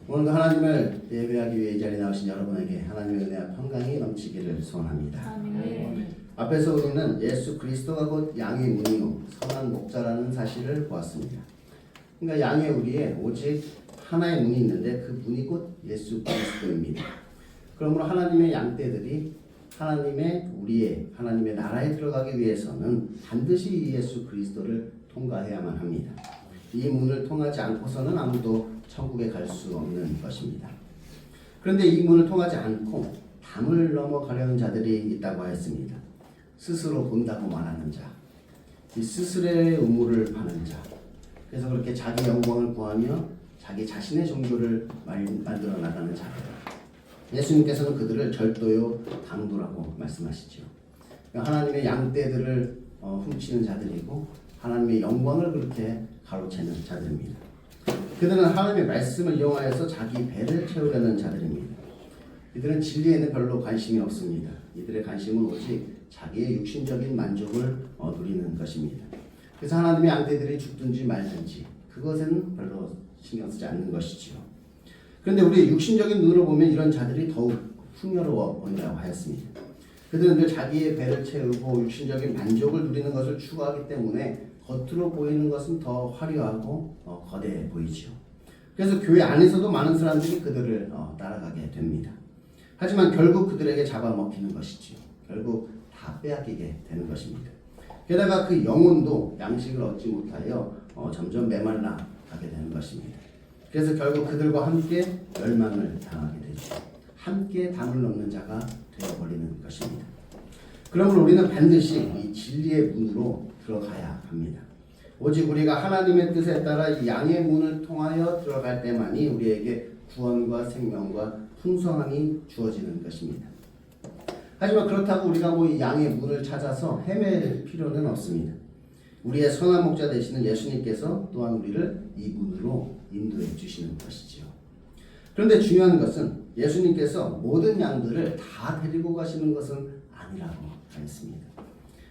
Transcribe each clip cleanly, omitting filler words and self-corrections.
오늘도 하나님을 예배하기 위해 이 자리에 나오신 여러분에게 하나님의 은혜와 평강이 넘치기를 소원합니다. 아멘. 앞에서 우리는 예수 그리스도가 곧 양의 문이요 선한 목자라는 사실을 보았습니다. 그러니까 양의 우리에 오직 하나의 문이 있는데 그 문이 곧 예수 그리스도입니다. 그러므로 하나님의 양떼들이 하나님의 나라에 들어가기 위해서는 반드시 이 예수 그리스도를 통과해야만 합니다. 이 문을 통하지 않고서는 아무도 천국에 갈 수 없는 것입니다. 그런데 이 문을 통하지 않고 담을 넘어가려는 자들이 있다고 하였습니다. 스스로 본다고 말하는 자, 이 스스로의 우물을 파는 자, 그래서 그렇게 자기 영광을 구하며 자기 자신의 종교를 만들어 나가는 자들. 예수님께서는 그들을 절도요 강도라고 말씀하시죠. 하나님의 양떼들을 훔치는 자들이고 하나님의 영광을 그렇게 가로채는 자들입니다. 그들은 하나님의 말씀을 이용하여서 자기 배를 채우려는 자들입니다. 이들은 진리에는 별로 관심이 없습니다. 이들의 관심은 오직 자기의 육신적인 만족을 누리는 것입니다. 그래서 하나님의 양떼들이 죽든지 말든지 그것은 별로 신경 쓰지 않는 것이지요. 그런데 우리의 육신적인 눈으로 보면 이런 자들이 더욱 풍요로워 보인다고 하였습니다. 그들은 늘 자기의 배를 채우고 육신적인 만족을 누리는 것을 추구하기 때문에 겉으로 보이는 것은 더 화려하고 거대해 보이죠. 그래서 교회 안에서도 많은 사람들이 그들을 따라가게 됩니다. 하지만 결국 그들에게 잡아먹히는 것이지요. 결국 다 빼앗기게 되는 것입니다. 게다가 그 영혼도 양식을 얻지 못하여 점점 메말라 가게 되는 것입니다. 그래서 결국 그들과 함께 멸망을 당하게 되죠. 함께 담을 넘는 자가 되어버리는 것입니다. 그러므로 우리는 반드시 이 진리의 문으로 들어가야 합니다. 오직 우리가 하나님의 뜻에 따라 이 양의 문을 통하여 들어갈 때만이 우리에게 구원과 생명과 풍성함이 주어지는 것입니다. 하지만 그렇다고 우리가 이 양의 문을 찾아서 헤맬 필요는 없습니다. 우리의 선한 목자 되시는 예수님께서 또한 우리를 이 문으로 인도해 주시는 것이지요. 그런데 중요한 것은 예수님께서 모든 양들을 다 데리고 가시는 것은 아니라고 하였습니다.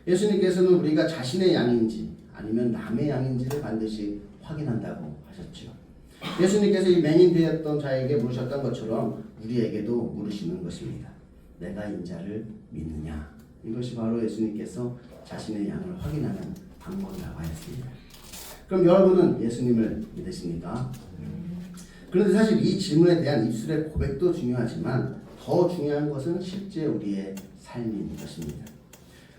예수님께서는 우리가 자신의 양인지 아니면 남의 양인지를 반드시 확인한다고 하셨죠. 예수님께서 이 맹인되었던 자에게 물으셨던 것처럼 우리에게도 물으시는 것입니다. 내가 인자를 믿느냐? 이것이 바로 예수님께서 자신의 양을 확인하는 방법이라고 하였습니다. 그럼 여러분은 예수님을 믿으십니까? 그런데 사실 이 질문에 대한 입술의 고백도 중요하지만 더 중요한 것은 실제 우리의 삶인 것입니다.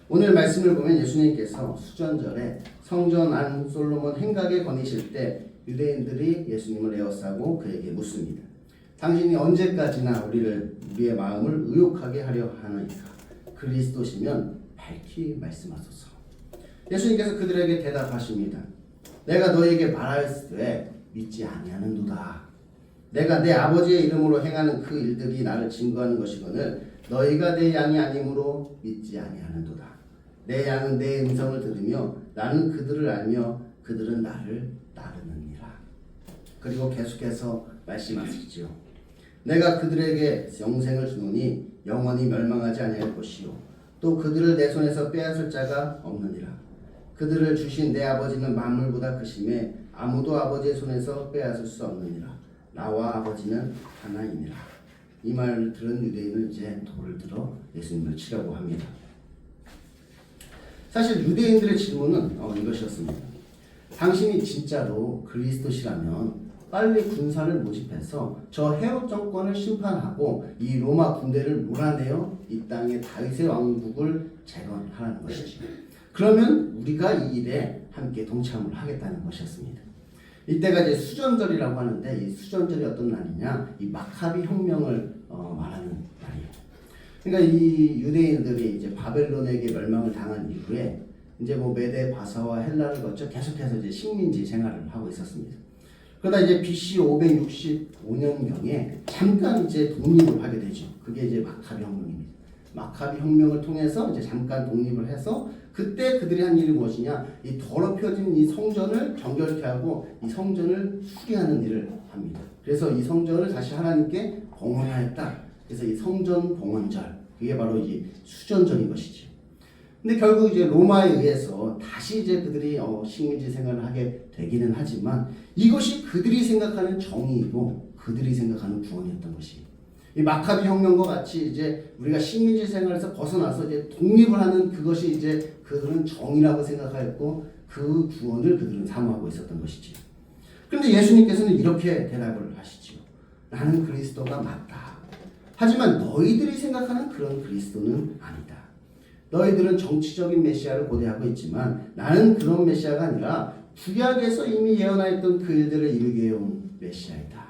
오늘 말씀을 보면 예수님께서 수전절에 성전 안 솔로몬 행각에 거니실 때 유대인들이 예수님을 에워싸고 그에게 묻습니다. 당신이 언제까지나 우리의 마음을 의욕하게 하려 하나이까? 그리스도시면 밝히 말씀하소서. 예수님께서 그들에게 대답하십니다. 내가 너에게 말하였으되 믿지 아니하는도다. 내가 내 아버지의 이름으로 행하는 그 일들이 나를 증거하는 것이거늘 너희가 내 양이 아니므로 믿지 아니하는도다. 내 양은 내 음성을 들으며 나는 그들을 알며 그들은 나를 따르느니라. 그리고 계속해서 말씀하시지요. 내가 그들에게 영생을 주노니 영원히 멸망하지 아니할 것이요 또 그들을 내 손에서 빼앗을 자가 없느니라. 그들을 주신 내 아버지는 만물보다 크심에 아무도 아버지의 손에서 빼앗을 수 없느니라. 나와 아버지는 하나이니라. 이 말을 들은 유대인은 이제 돌을 들어 예수님을 치려고 합니다. 사실 유대인들의 질문은 이것이었습니다. 당신이 진짜로 그리스도시라면 빨리 군사를 모집해서 저 헤롯 정권을 심판하고 이 로마 군대를 몰아내어 이 땅의 다윗의 왕국을 재건하라는 것이죠. 그러면 우리가 이 일에 함께 동참을 하겠다는 것이었습니다. 이때가 이제 수전절이라고 하는데 이 수전절이 어떤 날이냐? 이 마카비 혁명을 말하는 날이에요. 그러니까 이 유대인들이 이제 바벨론에게 멸망을 당한 이후에 이제 메데 바사와 헬라를 거쳐 계속해서 이제 식민지 생활을 하고 있었습니다. 그러다 이제 BC 565년경에 잠깐 이제 독립을 하게 되죠. 그게 이제 마카비 혁명입니다. 마카비 혁명을 통해서 이제 잠깐 독립을 해서 그때 그들이 한 일이 무엇이냐? 이 더럽혀진 이 성전을 정결케 하고 이 성전을 수리하는 일을 합니다. 그래서 이 성전을 다시 하나님께 봉헌하였다. 그래서 이 성전 봉헌절, 그게 바로 이 수전절인 것이죠. 근데 결국 이제 로마에 의해서 다시 이제 그들이 식민지 생활을 하게 되기는 하지만 이것이 그들이 생각하는 정의이고 그들이 생각하는 구원이었던 것이. 이 마카비 혁명과 같이 이제 우리가 식민지 생활에서 벗어나서 이제 독립을 하는 그것이 이제 그들은 정의라고 생각하였고 그 구원을 그들은 사모하고 있었던 것이지요. 그런데 예수님께서는 이렇게 대답을 하시지요. 나는 그리스도가 맞다. 하지만 너희들이 생각하는 그런 그리스도는 아니다. 너희들은 정치적인 메시아를 고대하고 있지만 나는 그런 메시아가 아니라 구약에서 이미 예언하였던 그 일들을 이루게 해온 메시아이다.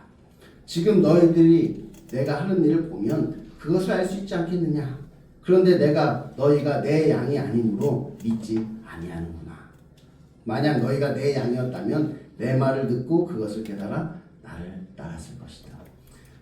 지금 너희들이 내가 하는 일을 보면 그것을 알 수 있지 않겠느냐. 그런데 너희가 내 양이 아니므로 믿지 아니하는구나. 만약 너희가 내 양이었다면 내 말을 듣고 그것을 깨달아 나를 따랐을 것이다.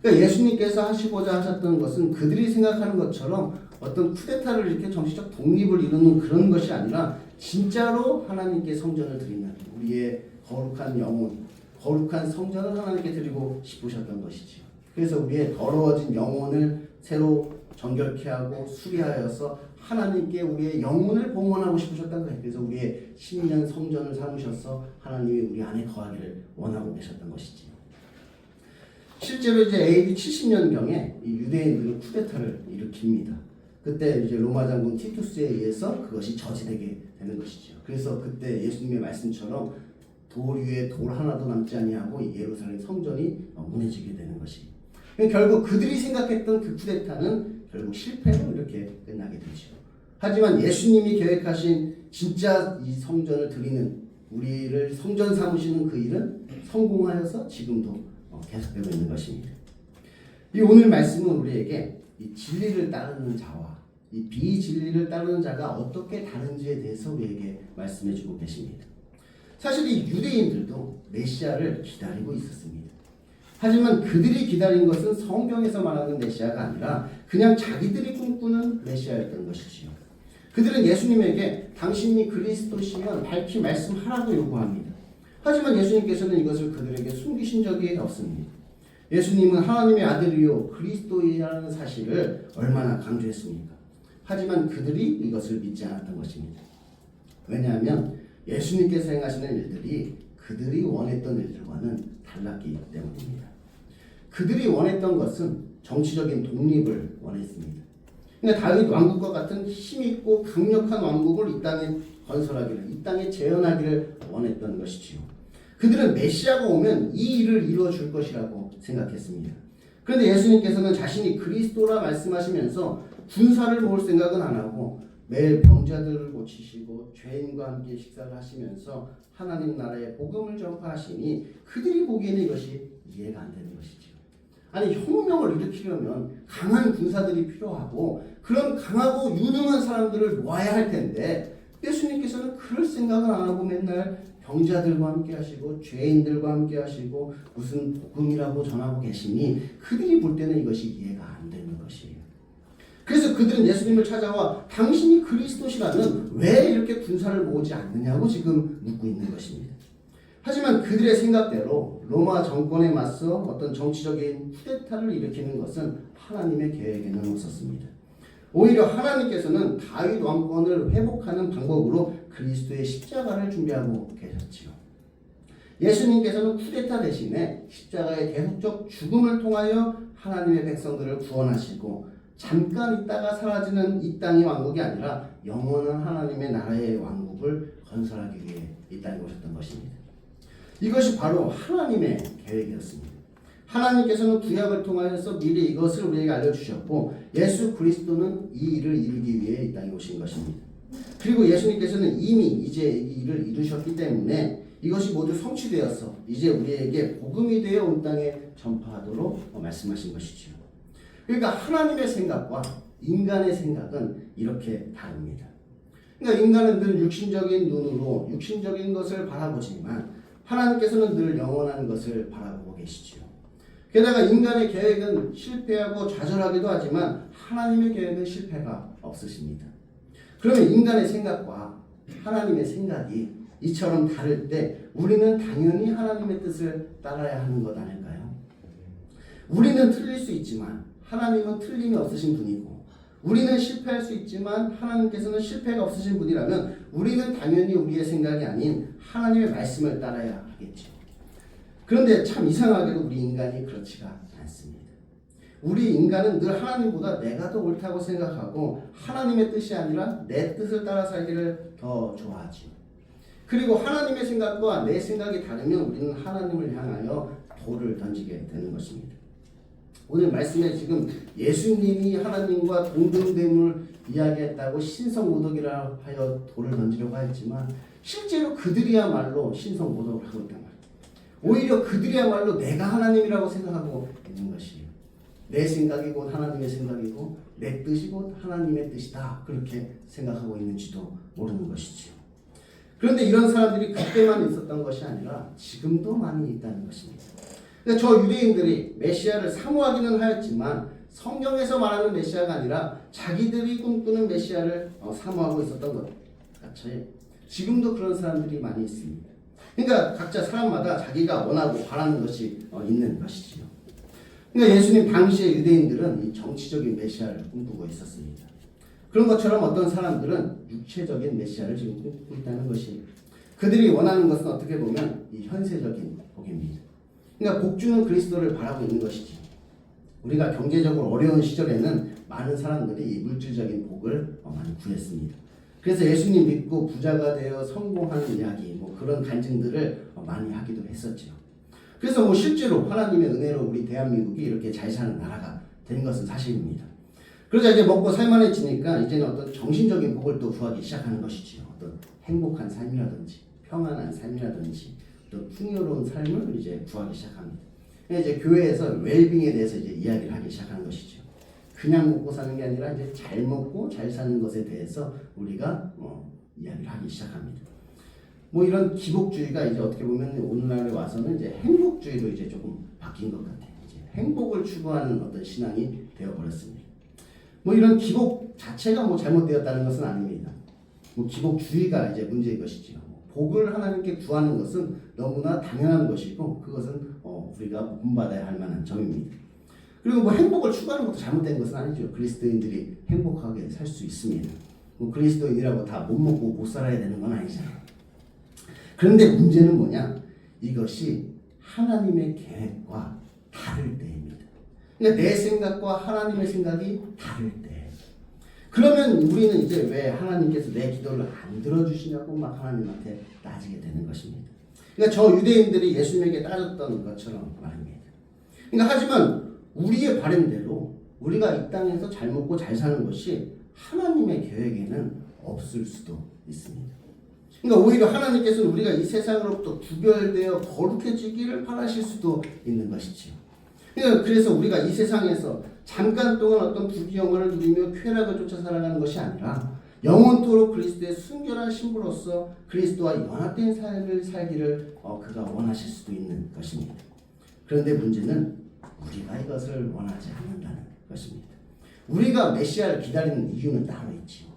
그러니까 예수님께서 하시고자 하셨던 것은 그들이 생각하는 것처럼 어떤 쿠데타를 이렇게 정치적 독립을 이루는 그런 것이 아니라 진짜로 하나님께 성전을 드리는 우리의 거룩한 영혼, 거룩한 성전을 하나님께 드리고 싶으셨던 것이지요. 그래서 우리의 더러워진 영혼을 새로 정결케 하고 수리하여서 하나님께 우리의 영혼을 봉헌하고 싶으셨던 거예요. 그래서 우리의 신령 성전을 삼으셔서 하나님이 우리 안에 거하기를 원하고 계셨던 것이지요. 실제로 이제 AD 70년경에 이 유대인들은 쿠데타를 일으킵니다. 그때 이제 로마 장군 티투스에 의해서 그것이 저지되게 되는 것이죠. 그래서 그때 예수님의 말씀처럼 돌 위에 돌 하나도 남지 아니하고 예루살렘 성전이 무너지게 되는 것이. 결국 그들이 생각했던 그 쿠데타는 결국 실패로 이렇게 끝나게 되죠. 하지만 예수님이 계획하신 진짜 이 성전을 드리는 우리를 성전 삼으시는 그 일은 성공하여서 지금도 계속되고 있는 것입니다. 이 오늘 말씀은 우리에게 이 진리를 따르는 자와 이 비진리를 따르는 자가 어떻게 다른지에 대해서 우리에게 말씀해 주고 계십니다. 사실 이 유대인들도 메시아를 기다리고 있었습니다. 하지만 그들이 기다린 것은 성경에서 말하는 메시아가 아니라 그냥 자기들이 꿈꾸는 메시아였던 것이지요. 그들은 예수님에게 당신이 그리스도시면 밝히 말씀하라고 요구합니다. 하지만 예수님께서는 이것을 그들에게 숨기신 적이 없습니다. 예수님은 하나님의 아들이요 그리스도이라는 사실을 얼마나 강조했습니까? 하지만 그들이 이것을 믿지 않았던 것입니다. 왜냐하면 예수님께서 행하시는 일들이 그들이 원했던 일들과는 달랐기 때문입니다. 그들이 원했던 것은 정치적인 독립을 원했습니다. 그러니까 다윗 왕국과 같은 힘있고 강력한 왕국을 이 땅에 건설하기를, 이 땅에 재현하기를 원했던 것이지요. 그들은 메시아가 오면 이 일을 이루어 줄 것이라고 생각했습니다. 그런데 예수님께서는 자신이 그리스도라 말씀하시면서 군사를 모을 생각은 안 하고 매일 병자들을 고치시고 죄인과 함께 식사를 하시면서 하나님 나라의 복음을 전파하시니 그들이 보기에는 이것이 이해가 안 되는 것이죠. 아니 혁명을 일으키려면 강한 군사들이 필요하고 그런 강하고 유능한 사람들을 모아야 할 텐데 예수님께서는 그럴 생각을 안 하고 맨날 병자들과 함께 하시고 죄인들과 함께 하시고 무슨 복음이라고 전하고 계시니 그들이 볼 때는 이것이 이해가 안 되는 것이에요. 그래서 그들은 예수님을 찾아와 당신이 그리스도시라면 왜 이렇게 군사를 모으지 않느냐고 지금 묻고 있는 것입니다. 하지만 그들의 생각대로 로마 정권에 맞서 어떤 정치적인 쿠데타를 일으키는 것은 하나님의 계획에는 없었습니다. 오히려 하나님께서는 다윗 왕권을 회복하는 방법으로 그리스도의 십자가를 준비하고 계셨지요. 예수님께서는 쿠데타 대신에 십자가의 계속적 죽음을 통하여 하나님의 백성들을 구원하시고 잠깐 있다가 사라지는 이 땅의 왕국이 아니라 영원한 하나님의 나라의 왕국을 건설하기 위해 이 땅에 오셨던 것입니다. 이것이 바로 하나님의 계획이었습니다. 하나님께서는 구약을 통하여서 미리 이것을 우리에게 알려주셨고 예수 그리스도는 이 일을 이루기 위해 이 땅에 오신 것입니다. 그리고 예수님께서는 이미 이제 이 일을 이루셨기 때문에 이것이 모두 성취되어서 이제 우리에게 복음이 되어 온 땅에 전파하도록 말씀하신 것이지요. 그러니까 하나님의 생각과 인간의 생각은 이렇게 다릅니다. 그러니까 인간은 늘 육신적인 눈으로 육신적인 것을 바라보지만 하나님께서는 늘 영원한 것을 바라보고 계시지요. 게다가 인간의 계획은 실패하고 좌절하기도 하지만 하나님의 계획은 실패가 없으십니다. 그러면 인간의 생각과 하나님의 생각이 이처럼 다를 때 우리는 당연히 하나님의 뜻을 따라야 하는 것 아닐까요? 우리는 틀릴 수 있지만 하나님은 틀림이 없으신 분이고 우리는 실패할 수 있지만 하나님께서는 실패가 없으신 분이라면 우리는 당연히 우리의 생각이 아닌 하나님의 말씀을 따라야 하겠죠. 그런데 참 이상하게도 우리 인간이 그렇지가 않습니다. 우리 인간은 늘 하나님보다 내가 더 옳다고 생각하고 하나님의 뜻이 아니라 내 뜻을 따라 살기를 더 좋아하죠. 그리고 하나님의 생각과 내 생각이 다르면 우리는 하나님을 향하여 돌을 던지게 되는 것입니다. 오늘 말씀에 지금 예수님이 하나님과 동등됨을 이야기했다고 신성모독이라 하여 돌을 던지려고 했지만 실제로 그들이야말로 신성모독을 하고 있단 말이에요. 오히려 그들이야말로 내가 하나님이라고 생각하고 있는 것이에요. 내 생각이 곧 하나님의 생각이고 내 뜻이 곧 하나님의 뜻이다. 그렇게 생각하고 있는지도 모르는 것이지요. 그런데 이런 사람들이 그때만 있었던 것이 아니라 지금도 많이 있다는 것입니다. 그러니까 저 유대인들이 메시아를 사모하기는 하였지만 성경에서 말하는 메시아가 아니라 자기들이 꿈꾸는 메시아를 사모하고 있었던 것 같이 지금도 그런 사람들이 많이 있습니다. 그러니까 각자 사람마다 자기가 원하고 바라는 것이 있는 것이지요. 그러니까 예수님 당시의 유대인들은 이 정치적인 메시아를 꿈꾸고 있었습니다. 그런 것처럼 어떤 사람들은 육체적인 메시아를 지금 꿈꾸고 있다는 것이 그들이 원하는 것은 어떻게 보면 이 현세적인 복입니다. 그러니까 복주는 그리스도를 바라고 있는 것이지. 우리가 경제적으로 어려운 시절에는 많은 사람들이 이 물질적인 복을 많이 구했습니다. 그래서 예수님 믿고 부자가 되어 성공하는 이야기, 그런 간증들을 많이 하기도 했었죠. 그래서 실제로 하나님의 은혜로 우리 대한민국이 이렇게 잘 사는 나라가 된 것은 사실입니다. 그러자 이제 먹고 살만해지니까 이제는 어떤 정신적인 복을 또 구하기 시작하는 것이지요. 어떤 행복한 삶이라든지 평안한 삶이라든지 또 풍요로운 삶을 이제 구하기 시작합니다. 이제 교회에서 웰빙에 대해서 이제 이야기를 하기 시작하는 것이죠. 그냥 먹고 사는 게 아니라 이제 잘 먹고 잘 사는 것에 대해서 우리가 이야기를 하기 시작합니다. 이런 기복주의가 이제 어떻게 보면 오늘날에 와서는 이제 행복주의로 이제 조금 바뀐 것 같아요. 이제 행복을 추구하는 어떤 신앙이 되어버렸습니다. 이런 기복 자체가 잘못되었다는 것은 아닙니다. 기복주의가 이제 문제인 것이죠. 복을 하나님께 구하는 것은 너무나 당연한 것이고 그것은 우리가 본받아야 할 만한 점입니다. 그리고 행복을 추구하는 것도 잘못된 것은 아니죠. 그리스도인들이 행복하게 살 수 있습니다. 그리스도인이라고 다 못 먹고 못 살아야 되는 건 아니잖아요. 그런데 문제는 뭐냐? 이것이 하나님의 계획과 다를 때입니다. 그러니까 내 생각과 하나님의 생각이 다를 때. 그러면 우리는 이제 왜 하나님께서 내 기도를 안 들어주시냐고 막 하나님한테 따지게 되는 것입니다. 그러니까 저 유대인들이 예수님에게 따졌던 것처럼 말입니다. 그러니까 하지만 우리의 바람대로 우리가 이 땅에서 잘 먹고 잘 사는 것이 하나님의 계획에는 없을 수도 있습니다. 그러니까 오히려 하나님께서는 우리가 이 세상으로부터 구별되어 거룩해지기를 바라실 수도 있는 것이지요. 그러니까 그래서 우리가 이 세상에서 잠깐 동안 어떤 부귀영화를 누리며 쾌락을 쫓아 살아가는 것이 아니라 영원토록 그리스도의 순결한 신부로서 그리스도와 연합된 삶을 살기를 그가 원하실 수도 있는 것입니다. 그런데 문제는 우리가 이것을 원하지 않는다는 것입니다. 우리가 메시아를 기다리는 이유는 따로 있지요.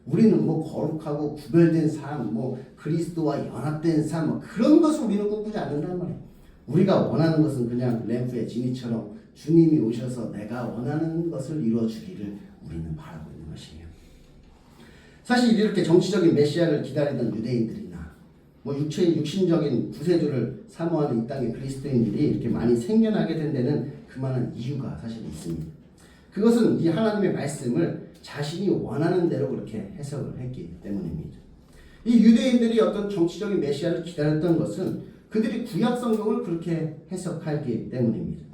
우리는 거룩하고 구별된 삶, 그리스도와 연합된 삶, 그런 것을 우리는 꿈꾸지 않는단 말이에요. 우리가 원하는 것은 그냥 램프의 지니처럼 주님이 오셔서 내가 원하는 것을 이루어주기를 우리는 바라고 있는 것이에요. 사실 이렇게 정치적인 메시아를 기다리던 유대인들이나 육신적인 구세주를 사모하는 이 땅의 그리스도인들이 이렇게 많이 생겨나게 된 데는 그만한 이유가 사실 있습니다. 그것은 이 하나님의 말씀을 자신이 원하는 대로 그렇게 해석을 했기 때문입니다. 이 유대인들이 어떤 정치적인 메시아를 기다렸던 것은 그들이 구약 성경을 그렇게 해석하기 때문입니다.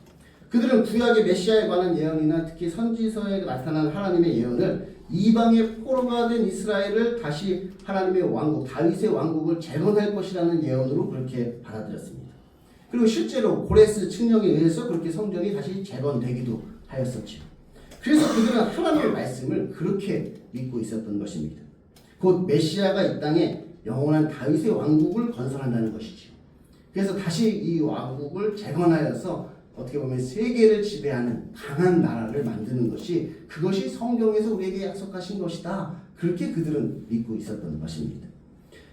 그들은 구약의 메시아에 관한 예언이나 특히 선지서에 나타난 하나님의 예언을 이방의 포로가 된 이스라엘을 다시 하나님의 왕국, 다윗의 왕국을 재건할 것이라는 예언으로 그렇게 받아들였습니다. 그리고 실제로 고레스 칙령에 의해서 그렇게 성전이 다시 재건되기도 하였었죠. 그래서 그들은 하나님의 말씀을 그렇게 믿고 있었던 것입니다. 곧 메시아가 이 땅에 영원한 다윗의 왕국을 건설한다는 것이죠. 그래서 다시 이 왕국을 재건하여서 어떻게 보면 세계를 지배하는 강한 나라를 만드는 것이 그것이 성경에서 우리에게 약속하신 것이다. 그렇게 그들은 믿고 있었던 것입니다.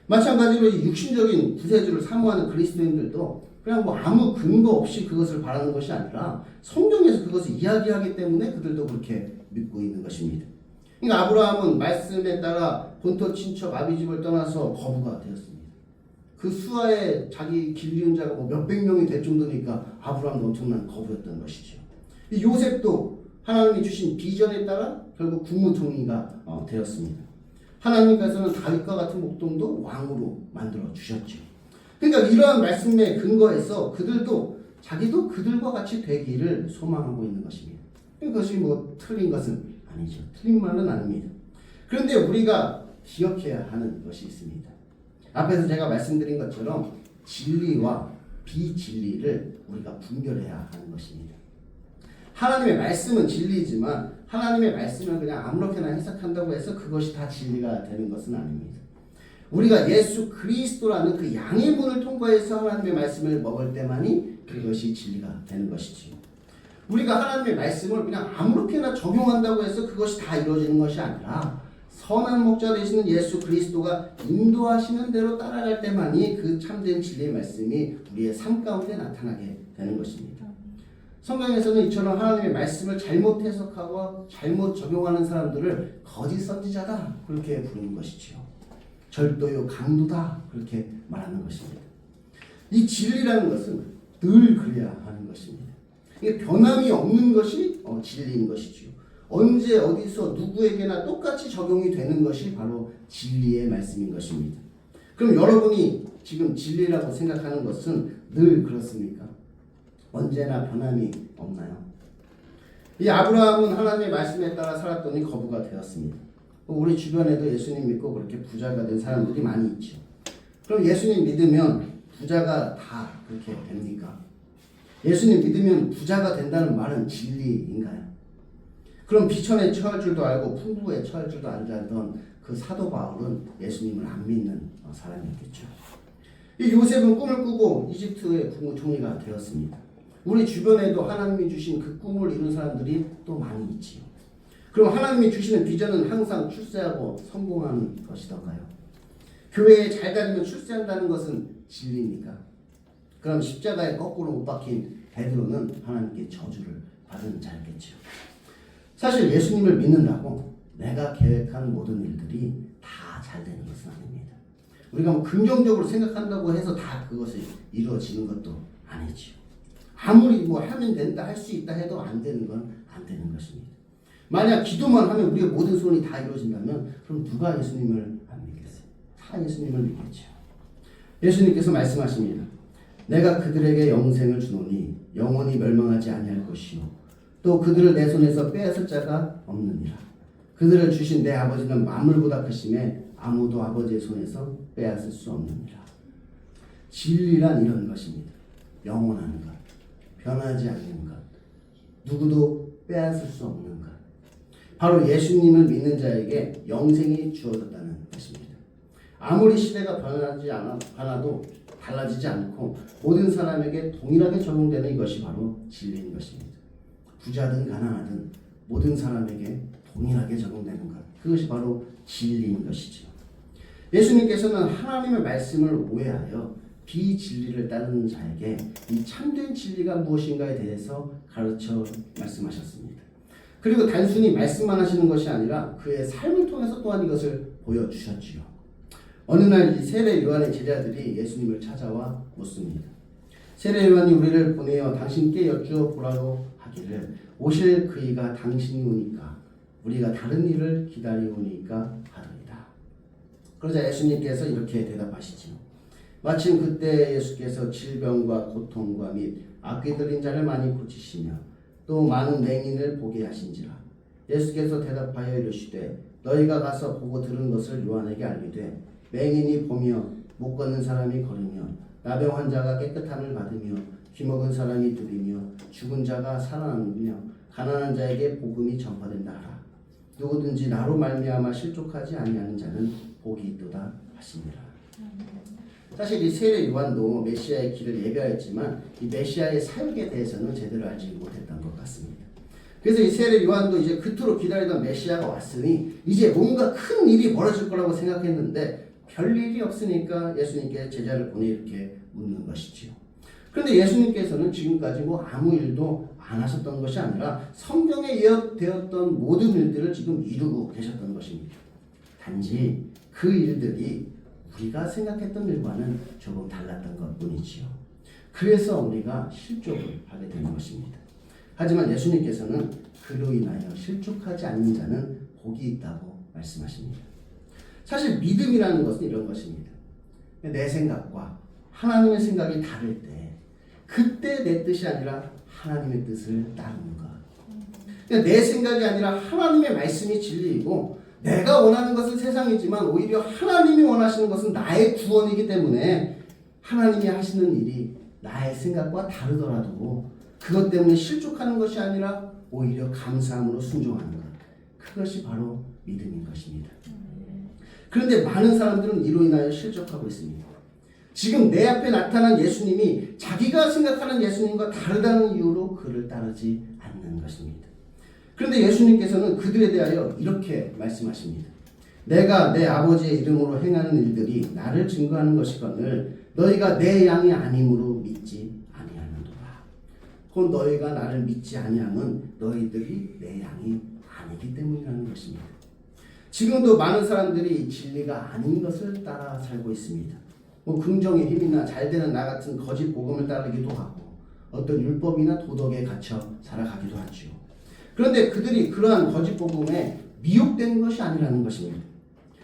마찬가지로 이 육신적인 구세주를 사모하는 그리스도인들도 그냥 아무 근거 없이 그것을 바라는 것이 아니라 성경에서 그것을 이야기하기 때문에 그들도 그렇게 믿고 있는 것입니다. 그러니까 아브라함은 말씀에 따라 본토 친척 아비집을 떠나서 거부가 되었습니다. 그 수하에 자기 길리운 자가 뭐 몇백 명이 될 정도니까 아브라함도 엄청난 거부였던 것이죠. 이 요셉도 하나님이 주신 비전에 따라 결국 국무총리가 되었습니다. 하나님께서는 다윗과 같은 목동도 왕으로 만들어 주셨죠. 그러니까 이러한 말씀에 근거해서 그들도 자기도 그들과 같이 되기를 소망하고 있는 것입니다. 그것이 뭐 틀린 것은 아니죠. 틀린 말은 아닙니다. 그런데 우리가 기억해야 하는 것이 있습니다. 앞에서 제가 말씀드린 것처럼 진리와 비진리를 우리가 분별해야 하는 것입니다. 하나님의 말씀은 진리지만 하나님의 말씀을 그냥 아무렇게나 해석한다고 해서 그것이 다 진리가 되는 것은 아닙니다. 우리가 예수 그리스도라는 그 양의 문을 통과해서 하나님의 말씀을 먹을 때만이 그것이 진리가 되는 것이지요. 우리가 하나님의 말씀을 그냥 아무렇게나 적용한다고 해서 그것이 다 이루어지는 것이 아니라 선한 목자 되시는 예수 그리스도가 인도하시는 대로 따라갈 때만이 그 참된 진리의 말씀이 우리의 삶 가운데 나타나게 되는 것입니다. 성경에서는 이처럼 하나님의 말씀을 잘못 해석하고 잘못 적용하는 사람들을 거짓 선지자다 그렇게 부르는 것이지요. 절도요 강도다 그렇게 말하는 것입니다. 이 진리라는 것은 늘 그래야 하는 것입니다. 이게 변함이 없는 것이 진리인 것이지요. 언제 어디서 누구에게나 똑같이 적용이 되는 것이 바로 진리의 말씀인 것입니다. 그럼 여러분이 지금 진리라고 생각하는 것은 늘 그렇습니까? 언제나 변함이 없나요? 이 아브라함은 하나님의 말씀에 따라 살았더니 거부가 되었습니다. 우리 주변에도 예수님 믿고 그렇게 부자가 된 사람들이 많이 있죠. 그럼 예수님 믿으면 부자가 다 그렇게 됩니까? 예수님 믿으면 부자가 된다는 말은 진리인가요? 그럼 비천에 처할 줄도 알고 풍부에 처할 줄도 알던 그 사도 바울은 예수님을 안 믿는 사람이었겠죠. 이 요셉은 꿈을 꾸고 이집트의 국무총리가 되었습니다. 우리 주변에도 하나님이 주신 그 꿈을 이룬 사람들이 또 많이 있지요. 그럼 하나님이 주시는 비전은 항상 출세하고 성공하는 것이던가요? 교회에 잘 다니면 출세한다는 것은 진리입니까? 그럼 십자가에 거꾸로 못 박힌 베드로는 하나님께 저주를 받은 자였겠죠. 사실 예수님을 믿는다고 내가 계획한 모든 일들이 다 잘 되는 것은 아닙니다. 우리가 뭐 긍정적으로 생각한다고 해서 다 그것이 이루어지는 것도 아니지요. 아무리 뭐 하면 된다 할 수 있다 해도 안 되는 건 안 되는 것입니다. 만약 기도만 하면 우리의 모든 소원이 다 이루어진다면 그럼 누가 예수님을 안 믿겠어요? 다 예수님을 믿겠죠. 예수님께서 말씀하십니다. 내가 그들에게 영생을 주노니 영원히 멸망하지 아니할 것이요 또 그들을 내 손에서 빼앗을 자가 없느니라. 그들을 주신 내 아버지는 만물보다 크심에 아무도 아버지의 손에서 빼앗을 수 없느니라. 진리란 이런 것입니다. 영원한 것, 변하지 않는 것, 누구도 빼앗을 수 없는 것. 바로 예수님을 믿는 자에게 영생이 주어졌다는 것입니다. 아무리 시대가 변하도 달라지지 않고 모든 사람에게 동일하게 적용되는 이것이 바로 진리인 것입니다. 부자든 가난하든 모든 사람에게 동일하게 적용되는 것. 그것이 바로 진리인 것이죠. 예수님께서는 하나님의 말씀을 오해하여 비진리를 따르는 자에게 이 참된 진리가 무엇인가에 대해서 가르쳐 말씀하셨습니다. 그리고 단순히 말씀만 하시는 것이 아니라 그의 삶을 통해서 또한 이것을 보여주셨지요. 어느 날 이 세례 요한의 제자들이 예수님을 찾아와 묻습니다. 세례 요한이 우리를 보내어 당신께 여쭈어 보라고 하기를 오실 그이가 당신이 오니까 우리가 다른 일을 기다리오니까 하더이다. 그러자 예수님께서 이렇게 대답하시지요. 마침 그때 예수께서 질병과 고통과 및 악귀 들린 자를 많이 고치시며 또 많은 맹인을 보게 하신지라. 예수께서 대답하여 이르시되 너희가 가서 보고 들은 것을 요한에게 알리되 맹인이 보며 못 걷는 사람이 걸으며 나병 환자가 깨끗함을 받으며 귀먹은 사람이 누리며 죽은 자가 살아나며 가난한 자에게 복음이 전파된다 하라. 누구든지 나로 말미암아 실족하지 아니하는 자는 복이 있도다 하시니라. 사실 이 세례 요한도 메시아의 길을 예배하였지만 이 메시아의 사역에 대해서는 제대로 알지 못했던 것 같습니다. 그래서 이 세례 요한도 이제 그토록 기다리던 메시아가 왔으니 이제 뭔가 큰 일이 벌어질 거라고 생각했는데 별 일이 없으니까 예수님께 제자를 보내 이렇게 묻는 것이지요. 그런데 예수님께서는 지금까지 뭐 아무 일도 안 하셨던 것이 아니라 성경에 예언되었던 모든 일들을 지금 이루고 계셨던 것입니다. 단지 그 일들이 우리가 생각했던 일과는 조금 달랐던 것뿐이지요. 그래서 우리가 실족을 하게 되는 것입니다. 하지만 예수님께서는 그로 인하여 실족하지 않는 자는 복이 있다고 말씀하십니다. 사실 믿음이라는 것은 이런 것입니다. 내 생각과 하나님의 생각이 다를 때 그때 내 뜻이 아니라 하나님의 뜻을 따르는 것. 내 생각이 아니라 하나님의 말씀이 진리이고 내가 원하는 것은 세상이지만 오히려 하나님이 원하시는 것은 나의 구원이기 때문에 하나님이 하시는 일이 나의 생각과 다르더라도 그것 때문에 실족하는 것이 아니라 오히려 감사함으로 순종하는 것. 그것이 바로 믿음인 것입니다. 그런데 많은 사람들은 이로 인하여 실족하고 있습니다. 지금 내 앞에 나타난 예수님이 자기가 생각하는 예수님과 다르다는 이유로 그를 따르지 않는 것입니다. 그런데 예수님께서는 그들에 대하여 이렇게 말씀하십니다. 내가 내 아버지의 이름으로 행하는 일들이 나를 증거하는 것이거늘 너희가 내 양이 아님으로 믿지 아니하는도다. 곧 너희가 나를 믿지 아니함은 너희들이 내 양이 아니기 때문이라는 것입니다. 지금도 많은 사람들이 진리가 아닌 것을 따라 살고 있습니다. 뭐 긍정의 힘이나 잘되는 나 같은 거짓 복음을 따르기도 하고 어떤 율법이나 도덕에 갇혀 살아가기도 하죠. 그런데 그들이 그러한 거짓 복음에 미혹된 것이 아니라는 것입니다.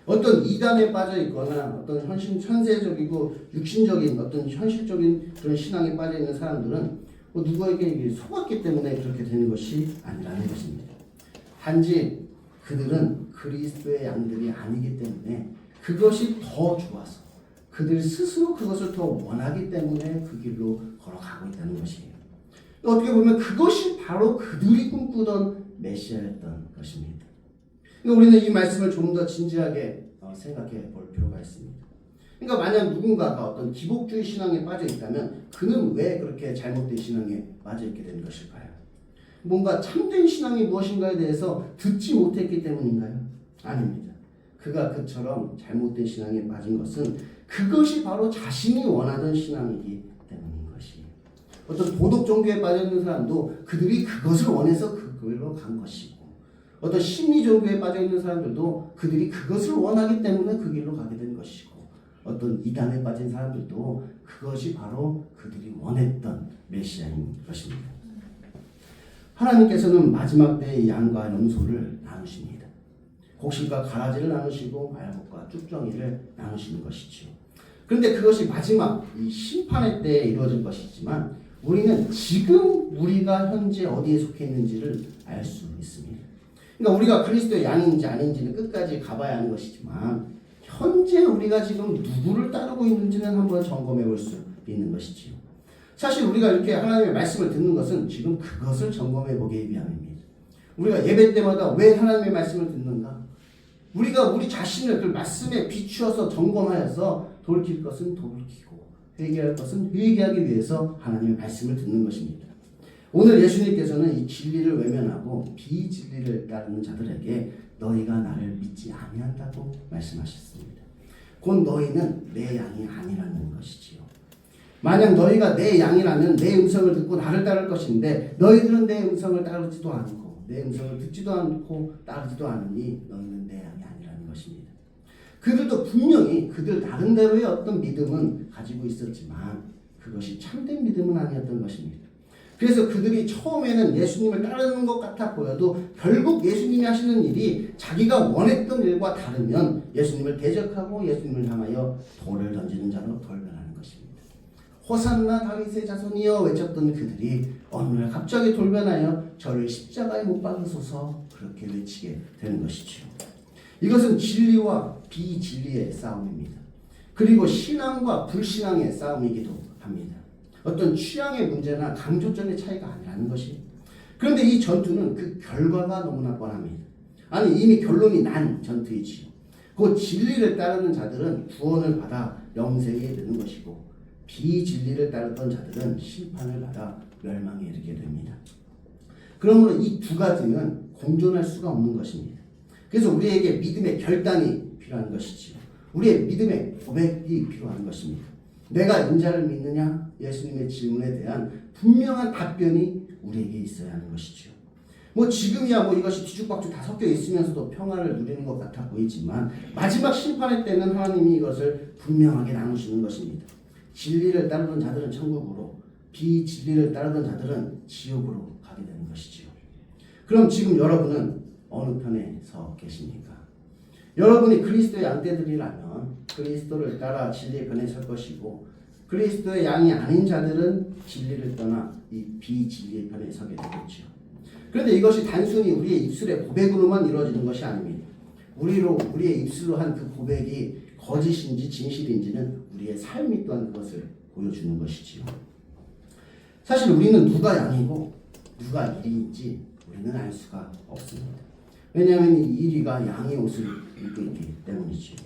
어떤 이단에 빠져 있거나 어떤 현세적이고 육신적인 어떤 현실적인 그런 신앙에 빠져 있는 사람들은 뭐 누구에게 속았기 때문에 그렇게 되는 것이 아니라는 것입니다. 단지 그들은 그리스도의 양들이 아니기 때문에 그것이 더 좋아서 그들 스스로 그것을 더 원하기 때문에 그 길로 걸어가고 있다는 것이에요. 어떻게 보면 그것이 바로 그들이 꿈꾸던 메시아였던 것입니다. 우리는 이 말씀을 좀 더 진지하게 생각해 볼 필요가 있습니다. 그러니까 만약 누군가가 어떤 기복주의 신앙에 빠져 있다면 그는 왜 그렇게 잘못된 신앙에 빠져 있게 된 것일까요? 뭔가 참된 신앙이 무엇인가에 대해서 듣지 못했기 때문인가요? 아닙니다. 그가 그처럼 잘못된 신앙에 빠진 것은 그것이 바로 자신이 원하던 신앙이기 때문인 것이에요. 어떤 도덕 종교에 빠져 있는 사람도 그들이 그것을 원해서 그걸로 간 것이고 어떤 심리 종교에 빠져 있는 사람들도 그들이 그것을 원하기 때문에 그 길로 가게 된 것이고 어떤 이단에 빠진 사람들도 그것이 바로 그들이 원했던 메시아인 것입니다. 하나님께서는 마지막 때의 양과 염소를 나누십니다. 곡식과 가라지를 나누시고 말복과 쭉정이를 나누시는 것이지요. 그런데 그것이 마지막 이 심판의 때에 이루어질 것이지만 우리는 지금 우리가 현재 어디에 속해 있는지를 알 수 있습니다. 그러니까 우리가 그리스도의 양인지 아닌지는 끝까지 가봐야 하는 것이지만 현재 우리가 지금 누구를 따르고 있는지는 한번 점검해 볼 수 있는 것이지요. 사실 우리가 이렇게 하나님의 말씀을 듣는 것은 지금 그것을 점검해 보기 위함입니다. 우리가 예배 때마다 왜 하나님의 말씀을 듣는가? 우리가 우리 자신을 그 말씀에 비추어서 점검하여서 돌이킬 것은 돌이키고 회개할 것은 회개하기 위해서 하나님의 말씀을 듣는 것입니다. 오늘 예수님께서는 이 진리를 외면하고 비진리를 따르는 자들에게 너희가 나를 믿지 아니한다고 말씀하셨습니다. 곧 너희는 내 양이 아니라는 것이지요. 만약 너희가 내 양이라면 내 음성을 듣고 나를 따를 것인데 너희들은 내 음성을 따르지도 않고 내 음성을 듣지도 않고 따르지도 않으니 너희는 내 양이 아니라는 것입니다. 그들도 분명히 그들 나름대로의 어떤 믿음은 가지고 있었지만 그것이 참된 믿음은 아니었던 것입니다. 그래서 그들이 처음에는 예수님을 따르는 것 같아 보여도 결국 예수님이 하시는 일이 자기가 원했던 일과 다르면 예수님을 대적하고 예수님을 향하여 돌을 던지는 자로 돌변하는 것입니다. 호산나 다윗의 자손이여 외쳤던 그들이 어느 날 갑자기 돌변하여 저를 십자가에 못 박으소서 그렇게 외치게 되는 것이죠. 이것은 진리와 비진리의 싸움입니다. 그리고 신앙과 불신앙의 싸움이기도 합니다. 어떤 취향의 문제나 강조점의 차이가 아니라는 것이. 그런데 이 전투는 그 결과가 너무나 뻔합니다. 아니 이미 결론이 난 전투이지요. 그 진리를 따르는 자들은 구원을 받아 영생에 이르는 것이고 비진리를 따르던 자들은 심판을 받아 멸망에 이르게 됩니다. 그러므로 이 두 가지는 공존할 수가 없는 것입니다. 그래서 우리에게 믿음의 결단이 필요한 것이지요. 우리의 믿음의 고백이 필요한 것입니다. 내가 인자를 믿느냐 예수님의 질문에 대한 분명한 답변이 우리에게 있어야 하는 것이죠. 뭐 지금이야 뭐 이것이 뒤죽박죽 다 섞여 있으면서도 평화를 누리는 것 같아 보이지만 마지막 심판의 때는 하나님이 이것을 분명하게 나누시는 것입니다. 진리를 따르던 자들은 천국으로, 비진리를 따르던 자들은 지옥으로 가게 되는 것이지요. 그럼 지금 여러분은 어느 편에 서 계십니까? 여러분이 그리스도의 양떼들이라면 그리스도를 따라 진리의 편에 설 것이고, 그리스도의 양이 아닌 자들은 진리를 떠나 이 비진리의 편에 서게 되겠죠. 그런데 이것이 단순히 우리의 입술의 고백으로만 이루어지는 것이 아닙니다. 우리의 입술로 한 그 고백이 거짓인지 진실인지는 우리의 삶이 또한 그것을 보여주는 것이지요. 사실 우리는 누가 양이고 누가 이리인지 우리는 알 수가 없습니다. 왜냐하면 이 이리가 양의 옷을 입고 있기 때문이지요.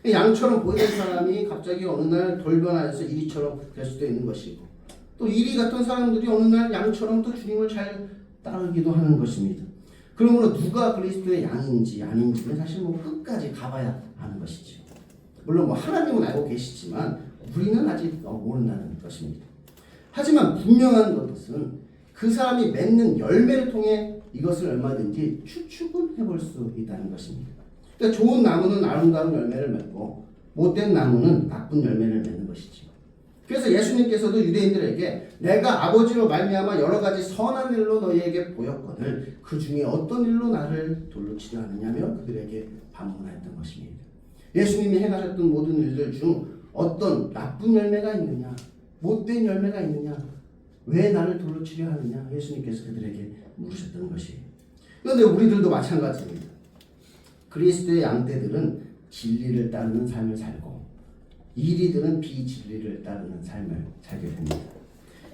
양처럼 보이는 사람이 갑자기 어느 날 돌변하여서 이리처럼 될 수도 있는 것이고, 또 이리 같은 사람들이 어느 날 양처럼 또 주님을 잘 따르기도 하는 것입니다. 그러므로 누가 그리스도의 양인지 아닌지는 사실 뭐 끝까지 가봐야 하는 것이죠. 물론 뭐 하나님은 알고 계시지만 우리는 아직 모른다는 것입니다. 하지만 분명한 것은 그 사람이 맺는 열매를 통해 이것을 얼마든지 추측은 해볼 수 있다는 것입니다. 그러니까 좋은 나무는 아름다운 열매를 맺고 못된 나무는 나쁜 열매를 맺는 것이죠. 그래서 예수님께서도 유대인들에게 내가 아버지로 말미암아 여러 가지 선한 일로 너희에게 보였거늘 그 중에 어떤 일로 나를 돌로 치려 하느냐며 그들에게 반문하였던 것입니다. 예수님이 행하셨던 모든 일들 중 어떤 나쁜 열매가 있느냐, 못된 열매가 있느냐, 왜 나를 돌로 치려 하느냐, 예수님께서 그들에게 물으셨던 것이에요. 그런데 우리들도 마찬가지입니다. 그리스도의 양떼들은 진리를 따르는 삶을 살고 이리들은 비진리를 따르는 삶을 살게 됩니다.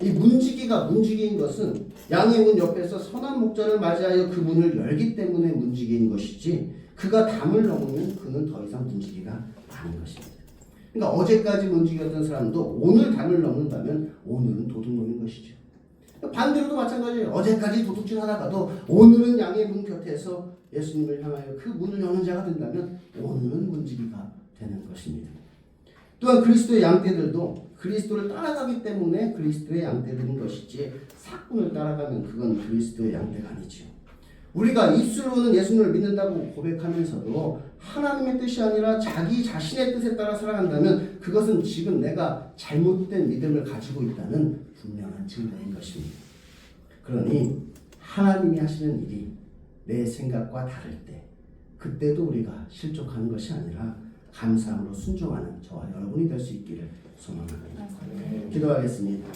이 문지기가 문지기인 것은 양의 문 옆에서 선한 목자를 맞이하여 그 문을 열기 때문에 문지기인 것이지, 그가 담을 넘으면 그는 더 이상 문지기가 아닌 것입니다. 그러니까 어제까지 문지기였던 사람도 오늘 담을 넘는다면 오늘은 도둑놈인 것이죠. 반대로도 마찬가지예요. 어제까지 도둑질 하다가도 오늘은 양의 문 곁에서 예수님을 향하여 그 문을 여는 자가 된다면 오늘은 문지기가 되는 것입니다. 또한 그리스도의 양떼들도 그리스도를 따라가기 때문에 그리스도의 양떼들인 것이지, 사꾼을 따라가면 그건 그리스도의 양떼가 아니죠. 우리가 입술로는 예수님을 믿는다고 고백하면서도 하나님의 뜻이 아니라 자기 자신의 뜻에 따라 살아간다면 그것은 지금 내가 잘못된 믿음을 가지고 있다는 분명한 증거인 것입니다. 그러니 하나님이 하시는 일이 내 생각과 다를 때, 그때도 우리가 실족하는 것이 아니라 감사함으로 순종하는 저와 여러분이 될 수 있기를 소망합니다. 기도하겠습니다.